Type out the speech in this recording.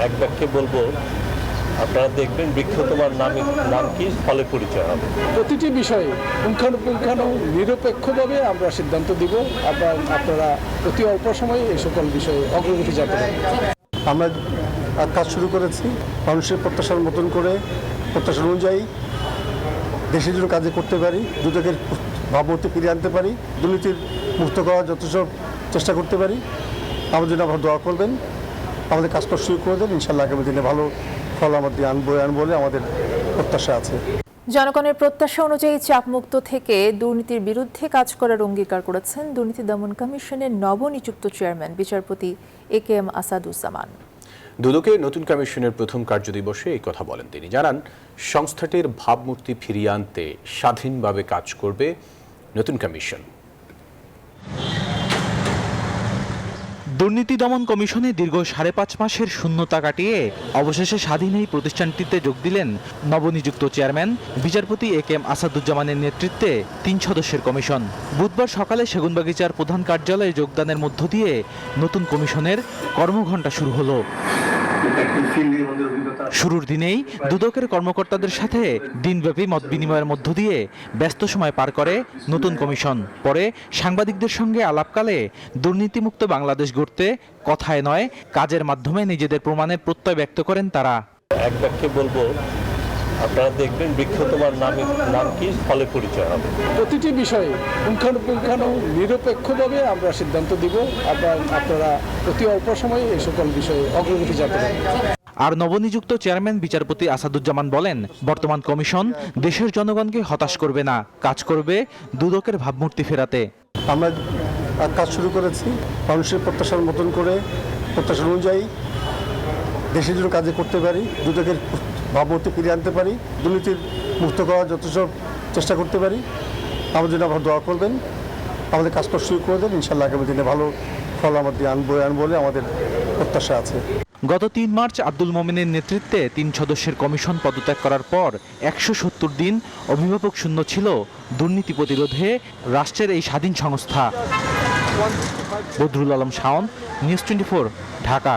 এক বাক্যে বলবো, আপনারা দেখবেন বৃক্ষ তোমার নাম কি, ফলে পরিচয় হবে। প্রতিটি বিষয়ে পুঙ্খানুপুঙ্খানু নিরপেক্ষভাবে আমরা সিদ্ধান্ত দিব। আপনারা অতি অল্প সময়ে এই সকল বিষয়ে অগ্রগতি যাতে পারেন। আমরা কাজ শুরু করেছি মানুষের প্রত্যাশার মতন করে, প্রত্যাশা অনুযায়ী দেশের জন্য কাজে করতে পারি, দুদকের ভাবমূর্তি ফিরিয়ে আনতে পারি, দুর্নীতির মুক্ত করার যথেষ্ট চেষ্টা করতে পারি। আমাদের জন্য আপনারা দোয়া করবেন, আমাদের কাজটা শুরু করে দেন। ইনশাআল্লাহ আগামী দিনে ভালো ফল আমাদের আনবো বলে আমাদের প্রত্যাশা আছে। জনগণের প্রত্যাশা অনুযায়ী চাপমুক্ত থেকে দুর্নীতির বিরুদ্ধে কাজ করার অঙ্গীকার করেছেন দুর্নীতি দমন কমিশনের নবনিযুক্ত চেয়ারম্যান বিচারপতি AKM আসাদুজ্জামান। দুদকের নতুন কমিশনের প্রথম কার্যদিবসে এই কথা বলেন তিনি। জানান, সংস্থাটির ভাবমূর্তি ফিরিয়ে আনতে স্বাধীনভাবে কাজ করবে নতুন কমিশন। দুর্নীতি দমন কমিশনে দীর্ঘ 5.5 মাসের শূন্যতা কাটিয়ে অবশেষে স্বাধীন এই প্রতিষ্ঠানটিতে যোগ দিলেন নবনিযুক্ত চেয়ারম্যান বিচারপতি AKM আসাদুজ্জামানের নেতৃত্বে 3 সদস্যের কমিশন। বুধবার সকালে সেগুনবাগিচার প্রধান কার্যালয়ে যোগদানের মধ্য দিয়ে নতুন কমিশনের কর্মঘণ্টা শুরু হলো। শুরুর দিনেই দুদকের কর্মকর্তাদের সাথে দিনব্যাপী মত বিনিময়ের মধ্য দিয়ে ব্যস্ত সময় পার করে নতুন কমিশন। পরে সাংবাদিকদের সঙ্গে আলাপকালে দুর্নীতিমুক্ত বাংলাদেশ গড়তে কথায় নয় কাজের মাধ্যমে নিজেদের প্রমাণের প্রত্যয় ব্যক্ত করেন তারা। এক বাক্যে বলবো, আপনারা দেখবেন বৃক্ষ তোমার নাম কি, ফলে পরিচয় হবে। প্রতিটি বিষয়ে পুঙ্খানুপুঙ্খানু নিরপেক্ষভাবে আমরা সিদ্ধান্ত দিব। আপনারা অতি অল্প সময়ে এই সকল বিষয়ে অগ্রগতি যাতে পারেন। আর নবনিযুক্ত চেয়ারম্যান বিচারপতি আসাদুজ্জামান বলেন, বর্তমান কমিশন দেশের জনগণকে হতাশ করবে না, কাজ করবে দুদকের ভাবমূর্তি ফেরাতে। আমরা কাজ শুরু করেছি মানুষের প্রত্যাশার মতন করে, প্রত্যাশা অনুযায়ী দেশের জন্য কাজে করতে পারি, দুদকের ভাবমূর্তি ফিরিয়ে আনতে পারি, দুর্নীতির মুক্ত করার যথেষ্ট চেষ্টা করতে পারি। আমাদের জন্য আপনারা দোয়া করবেন, আমাদের কাজটা শুরু করে দেন। ইনশাআল্লাহ আগামী দিনে ভালো ফল আমাদের আনবো বলে আমাদের প্রত্যাশা আছে। গত 3 মার্চ আব্দুল মোমিনের নেতৃত্বে 3 সদস্যের কমিশন পদত্যাগ করার পর 170 দিন অভিভাবক শূন্য ছিল দুর্নীতি প্রতিরোধে রাষ্ট্রের এই স্বাধীন সংস্থা। বদরুল আলম শাওন, নিউজ 24, ঢাকা।